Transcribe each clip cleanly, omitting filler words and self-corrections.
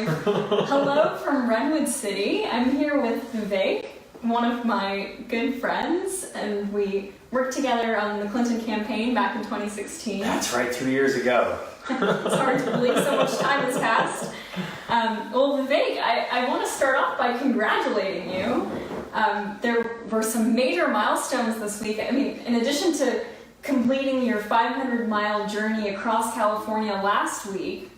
live. Hello from Redwood City. I'm here with Vivek, one of my good friends, and we worked together on the Clinton campaign back in 2016. That's right, 2 years ago. It's hard to believe so much time has passed. Well, Vivek, I want to start off by congratulating you. There were some major milestones this week. I mean, in addition to completing your 500-mile journey across California last week,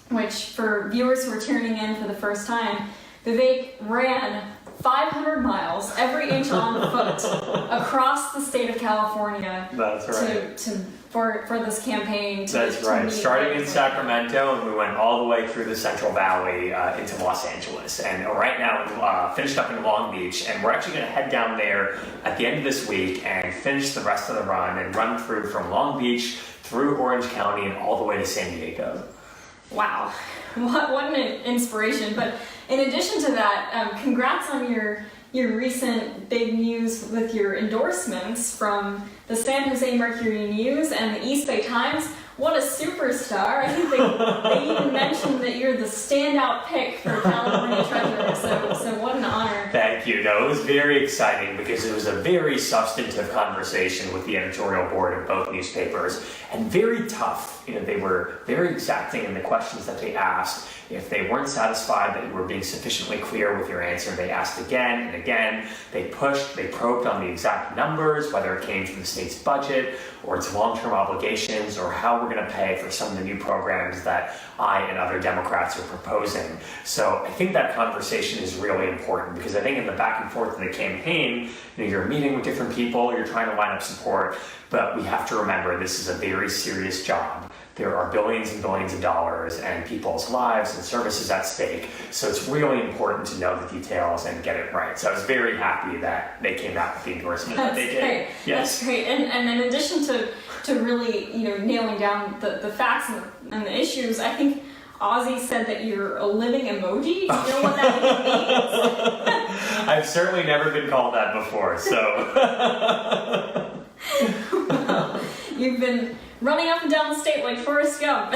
which for viewers who are tuning in for the first time, Vivek ran 500 miles, every inch on foot, across the state of California. That's right. For this campaign. That's right. Starting in Sacramento, and we went all the way through the Central Valley into Los Angeles. And right now, finished up in Long Beach, and we're actually going to head down there at the end of this week and finish the rest of the run and run through from Long Beach through Orange County and all the way to San Diego. Wow, what an inspiration. But in addition to that, congrats on your recent big news with your endorsements from the San Jose Mercury News and the East Bay Times. What a superstar. I think they even mentioned that you're the standout pick for California Treasure, so what an honor. Thank you. No, it was very exciting because it was a very substantive conversation with the editorial board of both newspapers, and very tough. You know, they were very exacting in the questions that they asked. If they weren't satisfied that you were being sufficiently clear with your answer, they asked again and again. They pushed, they probed on the exact numbers, whether it came from the state's budget or its long-term obligations or how we're going to pay for some of the new programs that I and other Democrats are proposing. So I think that conversation is really important because I think in the back and forth of the campaign, you're meeting with different people, you're trying to line up support, but we have to remember this is a very serious job. There are billions and billions of dollars and people's lives and services at stake. So it's really important to know the details and get it right. So I was very happy that they came out with the endorsement that they did. Great. Yes. That's great. And in addition to really, nailing down the facts and the issues, I think Ozzy said that you're a living emoji. Do you know what that even means? I've certainly never been called that before, so. Well, you've been running up and down the state like Forrest Gump.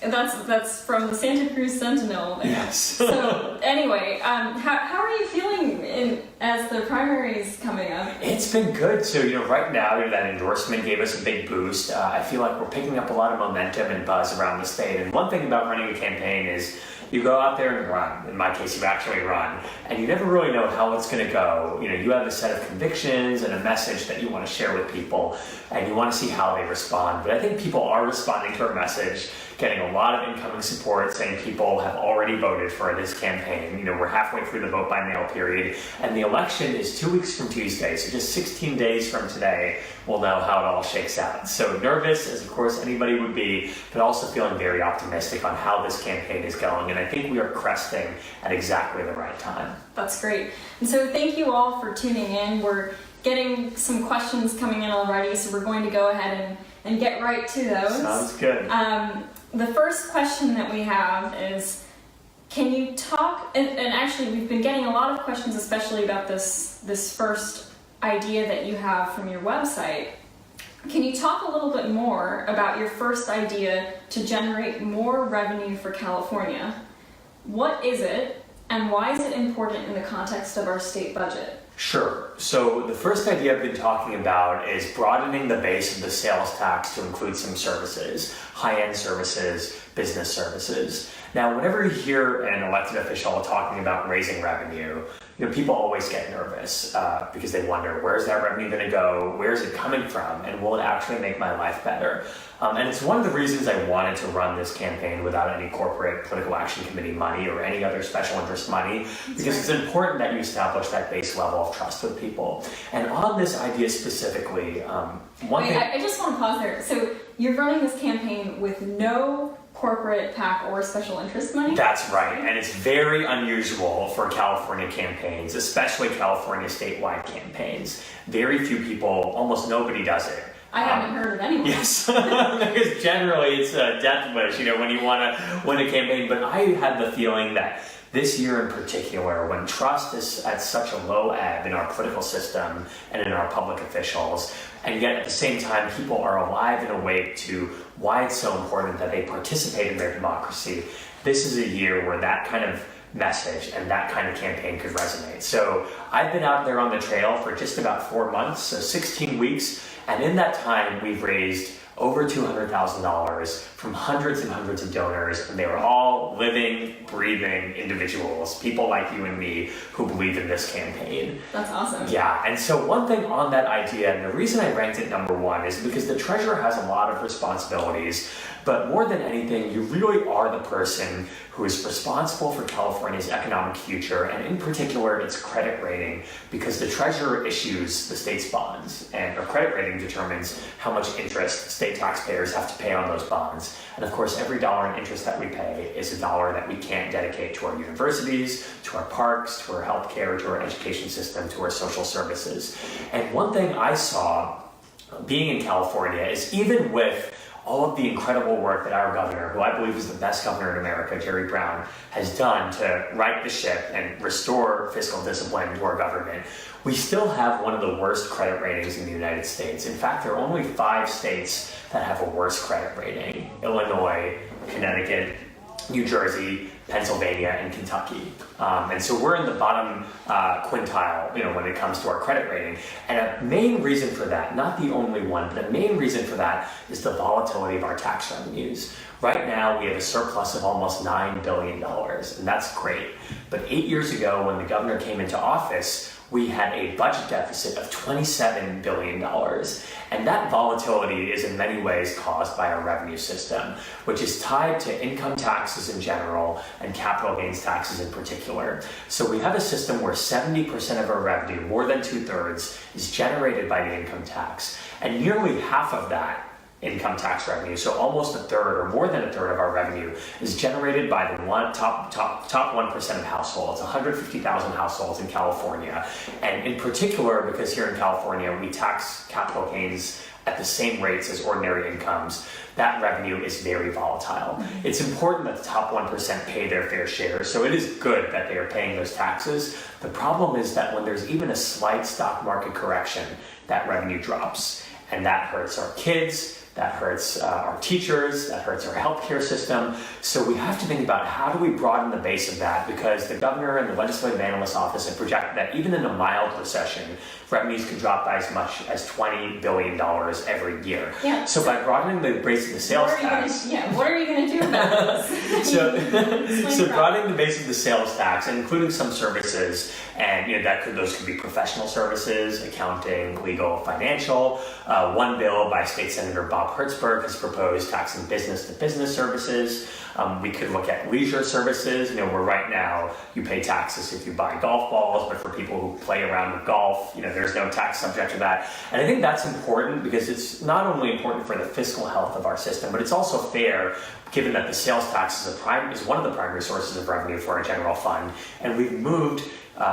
That's from the Santa Cruz Sentinel. Yes. So anyway, how are you feeling as the primaries coming up? It's been good. So, right now, that endorsement gave us a big boost. I feel like we're picking up a lot of momentum and buzz around the state. And one thing about running a campaign is you go out there and run. In my case, you actually run. And you never really know how it's going to go. You have a set of convictions and a message that you want to share with people, and you want to see how they respond. But I think people are responding to our message, getting a lot of incoming support, saying people have already voted for this campaign. We're halfway through the vote by mail period, and the election is 2 weeks from Tuesday, so just 16 days from today, we'll know how it all shakes out. So nervous, as of course anybody would be, but also feeling very optimistic on how this campaign is going, and I think we are cresting at exactly the right time. That's great. And so thank you all for tuning in. We're getting some questions coming in already, so we're going to go ahead and get right to those. Sounds good. The first question that we have is, can you talk, and actually we've been getting a lot of questions, especially about this first idea that you have from your website. Can you talk a little bit more about your first idea to generate more revenue for California? What is it, and why is it important in the context of our state budget? Sure. So the first idea I've been talking about is broadening the base of the sales tax to include some services, high-end services, business services. Now, whenever you hear an elected official talking about raising revenue, people always get nervous because they wonder, where's that revenue going to go? Where's it coming from? And will it actually make my life better? And it's one of the reasons I wanted to run this campaign without any corporate political action committee money or any other special interest money, because it's important that you establish that base level of trust with people. And on this idea specifically, I just want to pause there. So you're running this campaign with no corporate PAC or special interest money? That's right, and it's very unusual for California campaigns, especially California statewide campaigns. Very few people, almost nobody does it. I haven't heard of anyone. Yes, because generally it's a death wish, when you want to win a campaign. But I had the feeling that this year in particular, when trust is at such a low ebb in our political system and in our public officials, and yet at the same time people are alive and awake to why it's so important that they participate in their democracy, this is a year where that kind of message and that kind of campaign could resonate. So I've been out there on the trail for just about 4 months, so 16 weeks, and in that time we've raised over $200,000 from hundreds and hundreds of donors, and they were all living, breathing individuals, people like you and me, who believe in this campaign. That's awesome. Yeah, and so one thing on that idea, and the reason I ranked it number one, is because the treasurer has a lot of responsibilities, but more than anything, you really are the person who is responsible for California's economic future, and in particular, its credit rating, because the treasurer issues the state's bonds, and our credit rating determines how much interest state taxpayers have to pay on those bonds. And of course, every dollar in interest that we pay is a dollar that we can't dedicate to our universities, to our parks, to our healthcare, to our education system, to our social services. And one thing I saw being in California is even with all of the incredible work that our governor, who I believe is the best governor in America, Jerry Brown, has done to right the ship and restore fiscal discipline to our government, we still have one of the worst credit ratings in the United States. In fact, there are only 5 states that have a worse credit rating: Illinois, Connecticut, New Jersey, Pennsylvania, and Kentucky. And so we're in the bottom quintile, when it comes to our credit rating. And a main reason for that, not the only one, but a main reason for that is the volatility of our tax revenues. Right now, we have a surplus of almost $9 billion, and that's great. But 8 years ago, when the governor came into office, we had a budget deficit of $27 billion. And that volatility is in many ways caused by our revenue system, which is tied to income taxes in general and capital gains taxes in particular. So we have a system where 70% of our revenue, more than 2/3, is generated by the income tax. And nearly half of that income tax revenue, so almost 1/3 or more than 1/3 of our revenue, is generated by the top 1% of households, 150,000 households in California. And in particular, because here in California we tax capital gains at the same rates as ordinary incomes, that revenue is very volatile. It's important that the top 1% pay their fair share, so it is good that they are paying those taxes. The problem is that when there's even a slight stock market correction, that revenue drops, and that hurts our kids, that hurts our teachers, that hurts our healthcare system. So we have to think about how do we broaden the base of that, because the governor and the legislative analyst office have projected that even in a mild recession, revenues could drop by as much as $20 billion every year. Yeah. So by broadening the base of the sales tax... what are you going to do about this? So broadening the base of the sales tax, including some services, and those could be professional services, accounting, legal, financial. One bill by State Senator Bob Hertzberg has proposed taxing business-to-business services. We could look at leisure services, where right now you pay taxes if you buy golf balls, but for people who play around with golf, there's no tax subject to that. And I think that's important because it's not only important for the fiscal health of our system, but it's also fair given that the sales tax is one of the primary sources of revenue for our general fund. And we've moved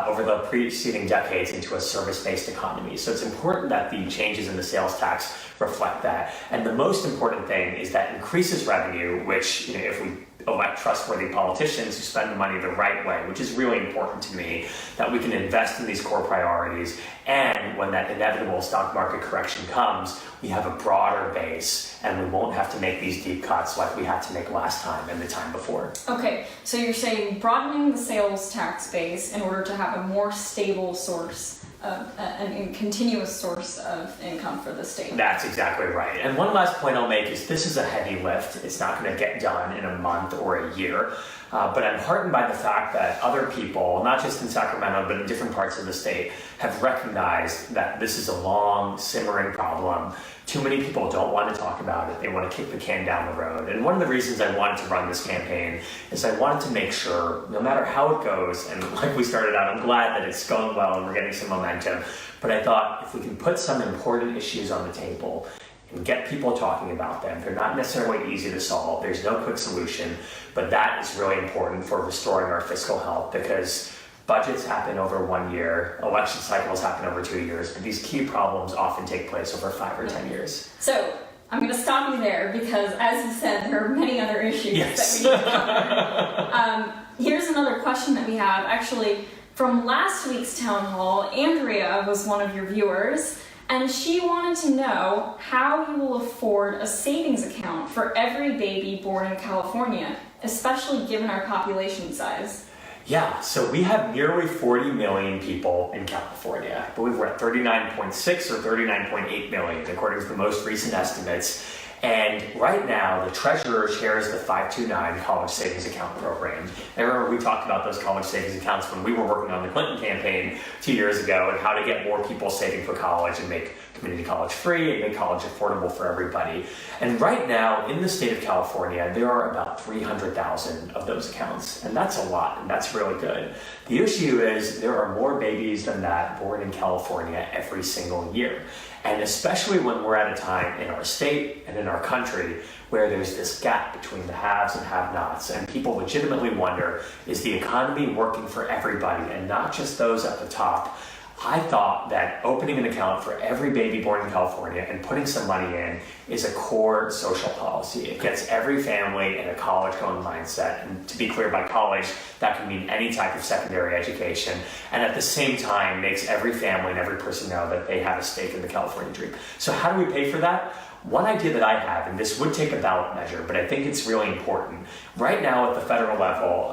over the preceding decades into a service-based economy. So it's important that the changes in the sales tax reflect that. And the most important thing is that increases revenue, which, if we elect trustworthy politicians who spend the money the right way, which is really important to me, that we can invest in these core priorities. And when that inevitable stock market correction comes, we have a broader base and we won't have to make these deep cuts like we had to make last time and the time before. Okay, so you're saying broadening the sales tax base in order to have a more stable source a continuous source of income for the state. That's exactly right. And one last point I'll make is this is a heavy lift. It's not going to get done in a month or a year. But I'm heartened by the fact that other people, not just in Sacramento, but in different parts of the state, have recognized that this is a long, simmering problem. Too many people don't want to talk about it. They want to kick the can down the road. And one of the reasons I wanted to run this campaign is I wanted to make sure, no matter how it goes, and like we started out, I'm glad that it's going well and we're getting some momentum, but I thought if we can put some important issues on the table and get people talking about them, they're not necessarily easy to solve. There's no quick solution, but that is really important for restoring our fiscal health, because budgets happen over 1 year, election cycles happen over 2 years, but these key problems often take place over 5 or 10 years. So I'm going to stop you there because, as you said, there are many other issues Yes. that we need to cover. Here's another question that we have. Actually, from last week's town hall, Andrea was one of your viewers, and she wanted to know how you will afford a savings account for every baby born in California, especially given our population size. Yeah, so we have nearly 40 million people in California. I believe we're at 39.6 or 39.8 million, according to the most recent estimates. And right now, the treasurer chairs the 529 College Savings Account program. I remember we talked about those college savings accounts when we were working on the Clinton campaign 2 years ago, and how to get more people saving for college and make community college free and make college affordable for everybody. And right now, in the state of California, there are about 300,000 of those accounts. And that's a lot, and that's really good. The issue is there are more babies than that born in California every single year. And especially when we're at a time in our state and in our country where there's this gap between the haves and have-nots, and people legitimately wonder, is the economy working for everybody and not just those at the top? I thought that opening an account for every baby born in California and putting some money in is a core social policy. It gets every family in a college-going mindset. And to be clear, by college, that can mean any type of secondary education. And at the same time, makes every family and every person know that they have a stake in the California dream. So how do we pay for that? One idea that I have, and this would take a ballot measure, but I think it's really important. Right now at the federal level,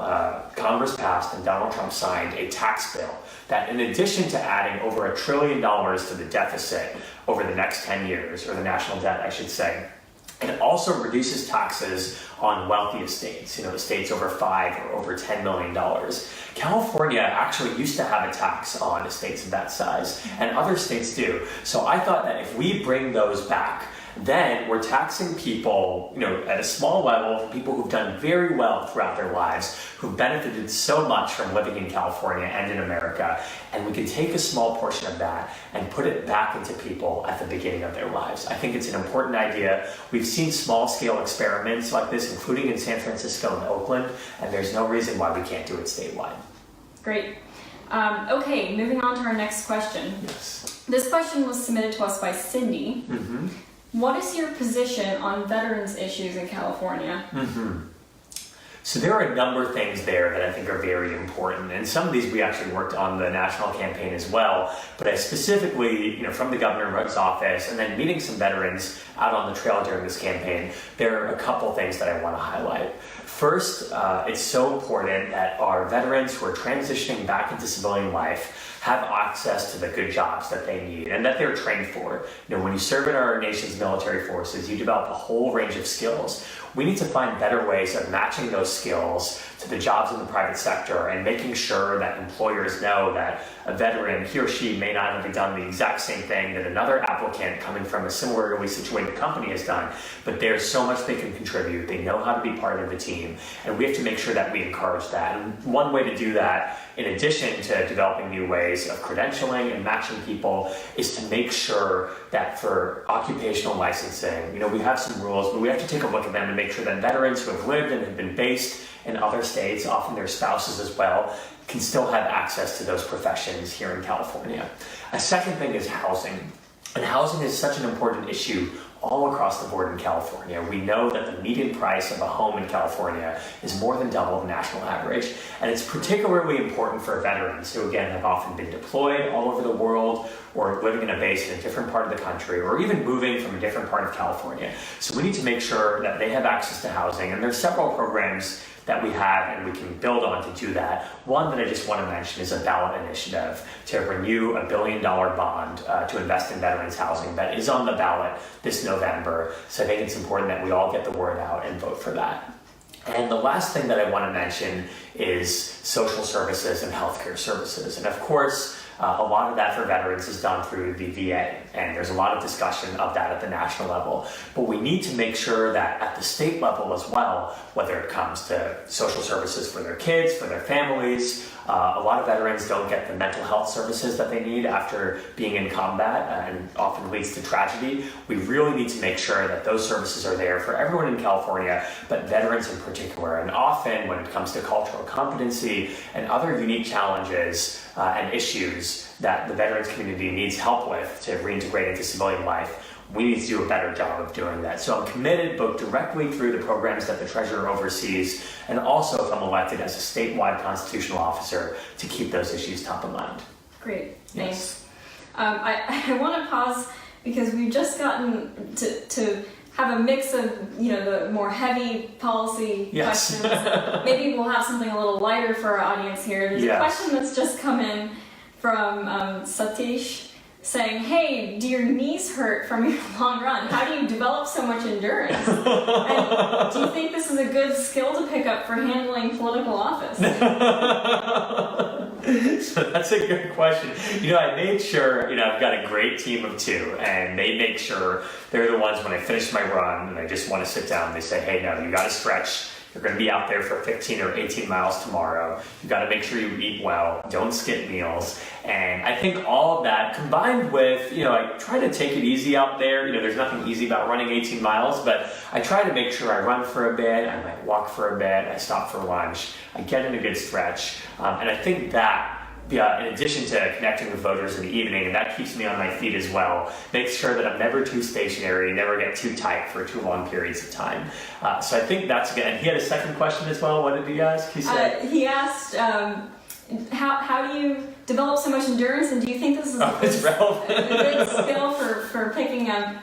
Congress passed and Donald Trump signed a tax bill that, in addition to adding over $1 trillion to the deficit over the next 10 years, or the national debt, I should say, it also reduces taxes on wealthy estates, estates over $5 or over $10 million. California actually used to have a tax on estates of that size, and other states do. So I thought that if we bring those back, then we're taxing people, at a small level, people who've done very well throughout their lives, who've benefited so much from living in California and in America, and we can take a small portion of that and put it back into people at the beginning of their lives. I think it's an important idea. We've seen small-scale experiments like this, including in San Francisco and Oakland, and there's no reason why we can't do it statewide. Great. Okay, moving on to our next question. Yes. This question was submitted to us by Cindy. Mm-hmm. What is your position on veterans issues in California? Mm-hmm. So there are a number of things there that I think are very important, and some of these we actually worked on the national campaign as well, but I specifically, from the governor's office and then meeting some veterans out on the trail during this campaign, there are a couple things that I want to highlight. First, it's so important that our veterans who are transitioning back into civilian life have access to the good jobs that they need and that they're trained for. When you serve in our nation's military forces, you develop a whole range of skills. We need to find better ways of matching those skills to the jobs in the private sector and making sure that employers know that a veteran, he or she may not have done the exact same thing that another applicant coming from a similarly situated company has done, but there's so much they can contribute. They know how to be part of the team, and we have to make sure that we encourage that. And one way to do that, in addition to developing new ways of credentialing and matching people, is to make sure that for occupational licensing, we have some rules, but we have to take a look at them and make sure that veterans who have lived and have been based in other states, often their spouses as well, can still have access to those professions here in California. A second thing is housing. And housing is such an important issue all across the board in California. We know that the median price of a home in California is more than double the national average. And it's particularly important for veterans who, again, have often been deployed all over the world or living in a base in a different part of the country or even moving from a different part of California. So we need to make sure that they have access to housing. And there's several programs that we have and we can build on to do that. One that I just want to mention is a ballot initiative to renew a $1 billion bond to invest in veterans housing that is on the ballot this November. So I think it's important that we all get the word out and vote for that. And the last thing that I want to mention is social services and healthcare services. And of course, a lot of that for veterans is done through the VA, and there's a lot of discussion of that at the national level. But we need to make sure that at the state level as well, whether it comes to social services for their kids, for their families, a lot of veterans don't get the mental health services that they need after being in combat, and often leads to tragedy. We really need to make sure that those services are there for everyone in California, but veterans in particular. And often when it comes to cultural competency and other unique challenges and issues that the veterans community needs help with to reintegrate into civilian life, we need to do a better job of doing that. So I'm committed both directly through the programs that the treasurer oversees, and also if I'm elected as a statewide constitutional officer to keep those issues top of mind. Great, thanks. Yes. I want to pause because we've just gotten to have a mix of, the more heavy policy Yes. questions. Maybe we'll have something a little lighter for our audience here. There's a question that's just come in from Satish saying, hey, do your knees hurt from your long run? How do you develop so much endurance? And do you think this is a good skill to pick up for handling political office? So that's a good question. I made sure, I've got a great team of two, and they make sure they're the ones when I finish my run and I just want to sit down, they say, hey, no, you got to stretch. You're going to be out there for 15 or 18 miles tomorrow. You got to make sure you eat well, don't skip meals. And I think all of that combined with, I try to take it easy out there. There's nothing easy about running 18 miles, but I try to make sure I run for a bit, I might walk for a bit, I stop for lunch, I get in a good stretch. And I think that, in addition to connecting with voters in the evening, and that keeps me on my feet as well, makes sure that I'm never too stationary, never get too tight for too long periods of time. So I think that's good. And he had a second question as well. What did he ask? He said, he asked, how do you develop so much endurance, and do you think this is a good skill for picking up?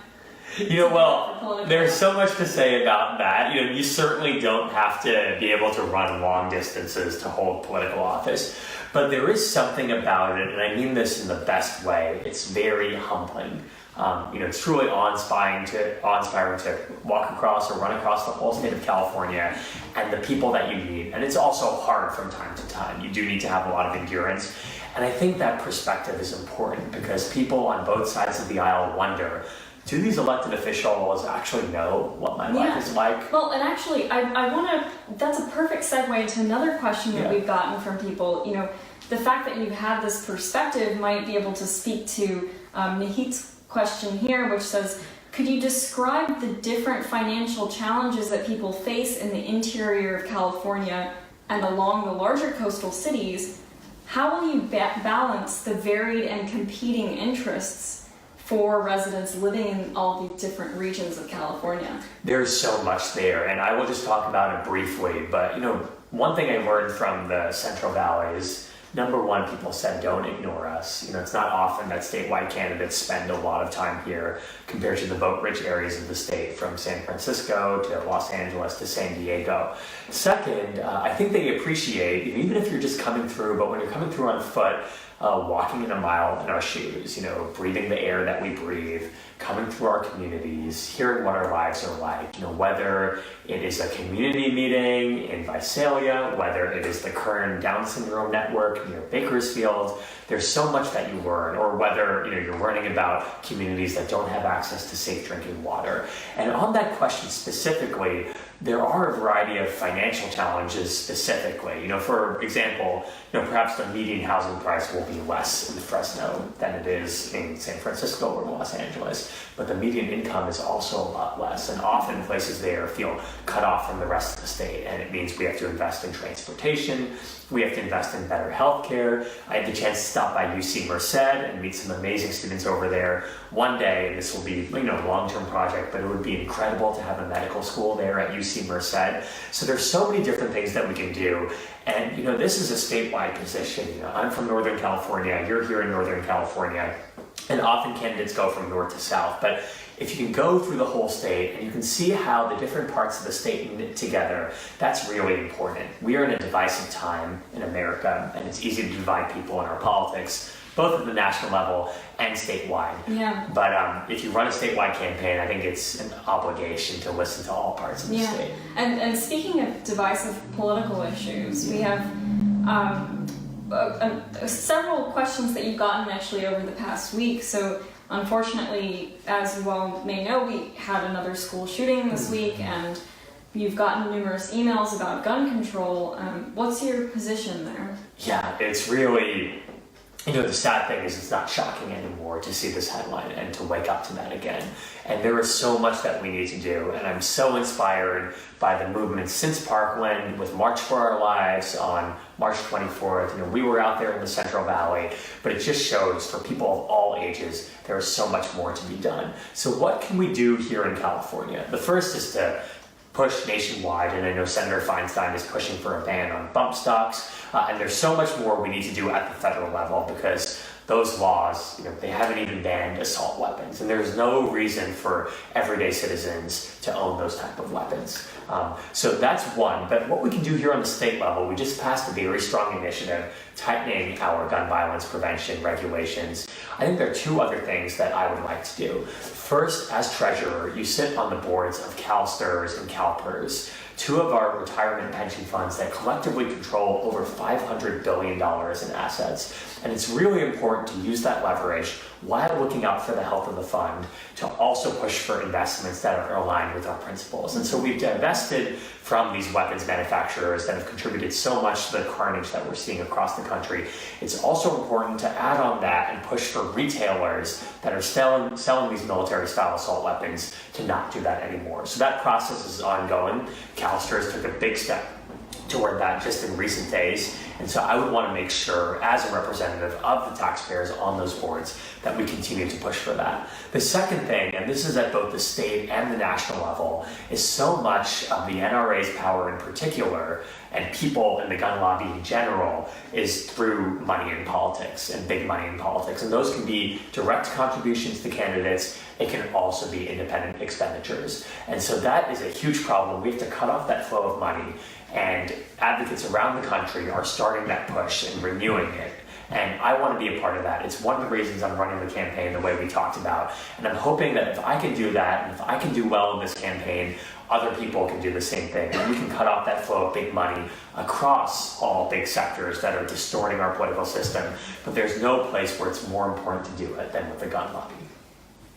There's so much to say about that. You certainly don't have to be able to run long distances to hold political office, but there is something about it, and I mean this in the best way. It's very humbling. It's truly awe-inspiring to walk across or run across the whole state of California and the people that you meet. And it's also hard from time to time. You do need to have a lot of endurance. And I think that perspective is important because people on both sides of the aisle wonder, do these elected officials actually know what my life is like? Well, and actually, I want to, that's a perfect segue into another question that we've gotten from people. The fact that you have this perspective might be able to speak to Nahit's question here, which says, could you describe the different financial challenges that people face in the interior of California and along the larger coastal cities? How will you balance the varied and competing interests for residents living in all these different regions of California? There's so much there, and I will just talk about it briefly, but one thing I learned from the Central Valley is, number one, people said, don't ignore us. It's not often that statewide candidates spend a lot of time here compared to the vote-rich areas of the state, from San Francisco to Los Angeles to San Diego. Second, I think they appreciate, even if you're just coming through, but when you're coming through on foot, walking in a mile in our shoes, breathing the air that we breathe, coming through our communities, hearing what our lives are like, whether it is a community meeting in Visalia, whether it is the Kern Down Syndrome Network near Bakersfield, there's so much that you learn, or whether you're learning about communities that don't have access to safe drinking water. And on that question specifically, there are a variety of financial challenges specifically. For example, perhaps the median housing price will be less in Fresno than it is in San Francisco or Los Angeles, but the median income is also a lot less, and often places there feel cut off from the rest of the state, and it means we have to invest in transportation, we have to invest in better healthcare. I had the chance to stop by UC Merced and meet some amazing students over there. One day, and this will be a long-term project, but it would be incredible to have a medical school there at UC Merced. So there's so many different things that we can do. And this is a statewide position. I'm from Northern California, you're here in Northern California, and often candidates go from north to south. But if you can go through the whole state and you can see how the different parts of the state knit together, that's really important. We are in a divisive time in America, and it's easy to divide people in our politics, both at the national level and statewide. Yeah. But if you run a statewide campaign, I think it's an obligation to listen to all parts of the state. And speaking of divisive political issues, we have several questions that you've gotten actually over the past week. So unfortunately, as you all may know, we had another school shooting this week, and you've gotten numerous emails about gun control. What's your position there? Yeah, it's really The sad thing is it's not shocking anymore to see this headline and to wake up to that again. And there is so much that we need to do. And I'm so inspired by the movement since Parkland with March for Our Lives on March 24th. We were out there in the Central Valley, but it just shows for people of all ages, there is so much more to be done. So what can we do here in California? The first is to push nationwide, and I know Senator Feinstein is pushing for a ban on bump stocks, and there's so much more we need to do at the federal level because those laws, they haven't even banned assault weapons, and there's no reason for everyday citizens to own those type of weapons. So that's one, but what we can do here on the state level, we just passed a very strong initiative tightening our gun violence prevention regulations. I think there are two other things that I would like to do. First, as treasurer, you sit on the boards of CalSTRS and CalPERS, two of our retirement pension funds that collectively control over $500 billion in assets. And it's really important to use that leverage while looking out for the health of the fund to also push for investments that are aligned with our principles. And so we've divested from these weapons manufacturers that have contributed so much to the carnage that we're seeing across the country. It's also important to add on that and push for retailers that are selling these military-style assault weapons to not do that anymore. So that process is ongoing. CalSTRS took a big step toward that just in recent days. And so I would want to make sure, as a representative of the taxpayers on those boards, that we continue to push for that. The second thing, and this is at both the state and the national level, is so much of the NRA's power in particular, and people in the gun lobby in general, is through money in politics and big money in politics. And those can be direct contributions to candidates. It can also be independent expenditures. And so that is a huge problem. We have to cut off that flow of money. And advocates around the country are starting that push and renewing it. And I want to be a part of that. It's one of the reasons I'm running the campaign the way we talked about. And I'm hoping that if I can do that, and if I can do well in this campaign, other people can do the same thing. And we can cut off that flow of big money across all big sectors that are distorting our political system. But there's no place where it's more important to do it than with the gun lobby.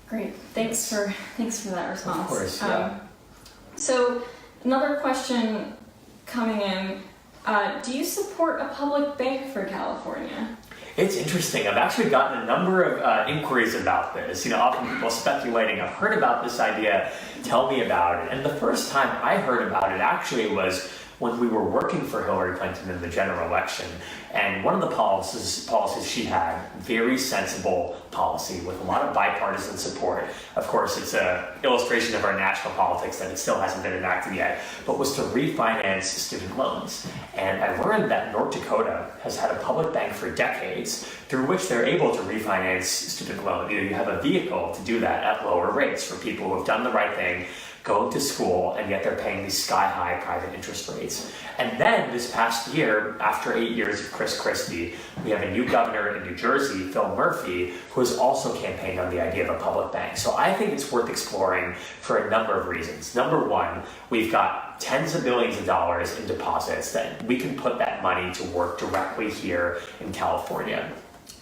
Great. Thanks for that response. Of course, yeah. So another question coming in, do you support a public bank for California? It's interesting. I've actually gotten a number of inquiries about this. Often people speculating, I've heard about this idea, tell me about it. And the first time I heard about it actually was when we were working for Hillary Clinton in the general election. And one of the policies she had, very sensible policy with a lot of bipartisan support. Of course, it's an illustration of our national politics that it still hasn't been enacted yet, but was to refinance student loans. And I learned that North Dakota has had a public bank for decades through which they're able to refinance student loans. You have a vehicle to do that at lower rates for people who have done the right thing, going to school, and yet they're paying these sky-high private interest rates. And then this past year, after 8 years of Chris Christie, we have a new governor in New Jersey, Phil Murphy, who has also campaigned on the idea of a public bank. So I think it's worth exploring for a number of reasons. Number one, we've got tens of billions of dollars in deposits that we can put that money to work directly here in California.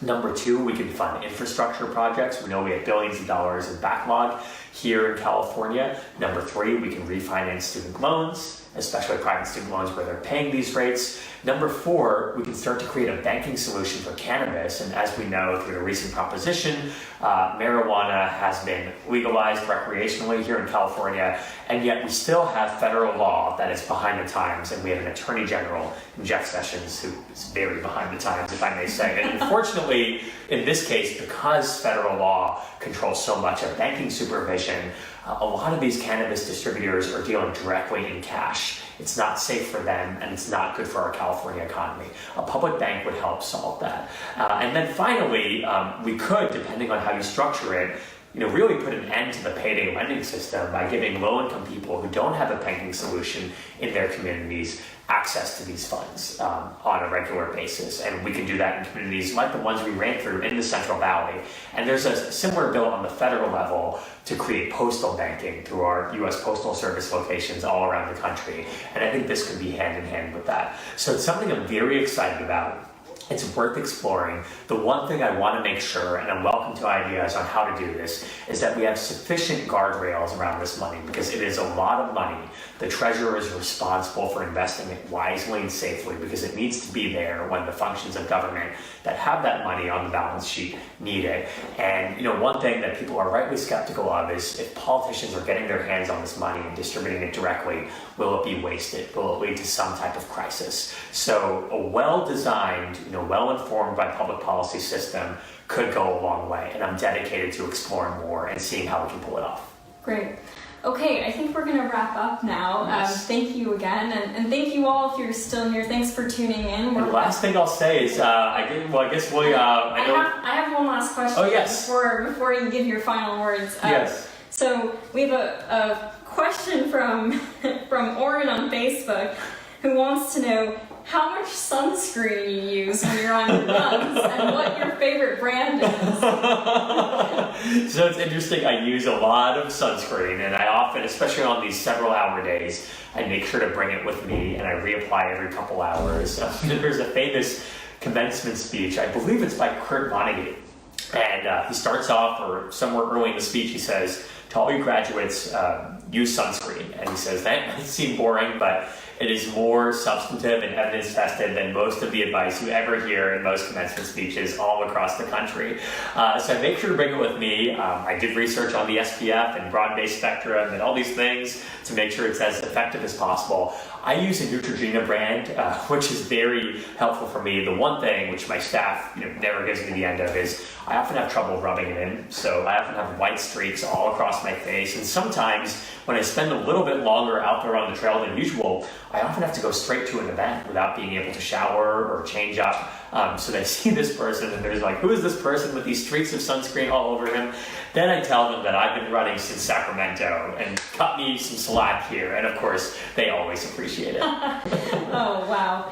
Number two, we can fund infrastructure projects. We know we have billions of dollars in backlog here in California. Number three, we can refinance student loans, especially private student loans where they're paying these rates. Number four, we can start to create a banking solution for cannabis. And as we know through the recent proposition, marijuana has been legalized recreationally here in California, and yet we still have federal law that is behind the times, and we have an attorney general, Jeff Sessions, who is very behind the times, if I may say. And unfortunately, in this case, because federal law controls so much of banking supervision, a lot of these cannabis distributors are dealing directly in cash. It's not safe for them, and it's not good for our California economy. A public bank would help solve that. And then finally, we could, depending on how you structure it, really put an end to the payday lending system by giving low-income people who don't have a banking solution in their communities access to these funds on a regular basis. And we can do that in communities like the ones we ran through in the Central Valley. And there's a similar bill on the federal level to create postal banking through our U.S. Postal Service locations all around the country. And I think this could be hand in hand with that. So it's something I'm very excited about. It's worth exploring. The one thing I want to make sure, and I'm welcome to ideas on how to do this, is that we have sufficient guardrails around this money, because it is a lot of money. The treasurer is responsible for investing it wisely and safely, because it needs to be there when the functions of government that have that money on the balance sheet need it. And one thing that people are rightly skeptical of is if politicians are getting their hands on this money and distributing it directly, will it be wasted? Will it lead to some type of crisis? So a well-designed, well-informed by public policy system could go a long way, and I'm dedicated to exploring more and seeing how we can pull it off. Great. Okay, I think we're going to wrap up now. Yes. Thank you again, and thank you all if you're still here. Thanks for tuning in. The last thing I'll say is, I have one last question. Oh, yes. Before you give your final words. Yes. So we have a question from Oren on Facebook, who wants to know how much sunscreen you use when you're on your runs and what your favorite brand is. So it's interesting, I use a lot of sunscreen, and I often, especially on these several hour days, I make sure to bring it with me, and I reapply every couple hours. There's a famous commencement speech, I believe it's by Kurt Vonnegut, and he starts off, or somewhere early in the speech, he says, to all you graduates, use sunscreen. And he says, that might seem boring, but it is more substantive and evidence-tested than most of the advice you ever hear in most commencement speeches all across the country. So I make sure to bring it with me. I did research on the SPF and broad-based spectrum and all these things to make sure it's as effective as possible. I use a Neutrogena brand, which is very helpful for me. The one thing which my staff never gives me the end of is I often have trouble rubbing it in. So I often have white streaks all across my face. And sometimes when I spend a little bit longer out there on the trail than usual, I often have to go straight to an event without being able to shower or change up. So they see this person and they're like, who is this person with these streaks of sunscreen all over him? Then I tell them that I've been running since Sacramento and cut me some slack here. And of course, they always appreciate it. Oh, wow.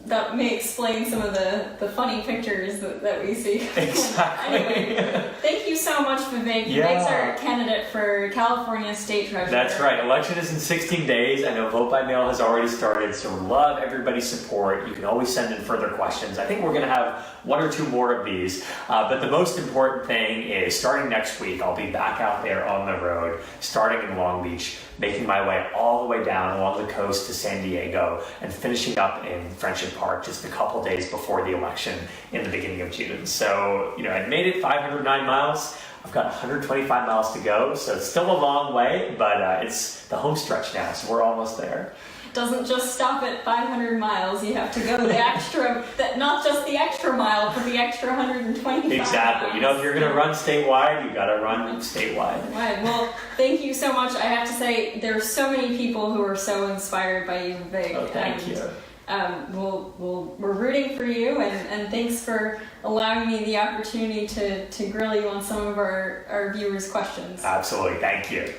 That may explain some of the funny pictures that we see. Exactly. Anyway, thank you so much, Vivek. Yeah. Vivek's our candidate for California State Treasurer. That's right. Election is in 16 days. I know vote by mail has already started, so we love everybody's support. You can always send in further questions. I think we're going to have one or two more of these. But the most important thing is starting next week, I'll be back out there on the road, starting in Long Beach, making my way all the way down along the coast to San Diego, and finishing up in Friendship Park just a couple days before the election in the beginning of June. So, I made it 509 miles. I've got 125 miles to go, so it's still a long way, but it's the home stretch now, so we're almost there. Doesn't just stop at 500 miles. You have to go the extra, not just the extra mile, but the extra 125 Exactly. miles. If you're going to run statewide, you got to run statewide. Right. Well, thank you so much. I have to say, there are so many people who are so inspired by you, Vivek. Oh, thank you. We're rooting for you, and thanks for allowing me the opportunity to grill you on some of our viewers' questions. Absolutely. Thank you.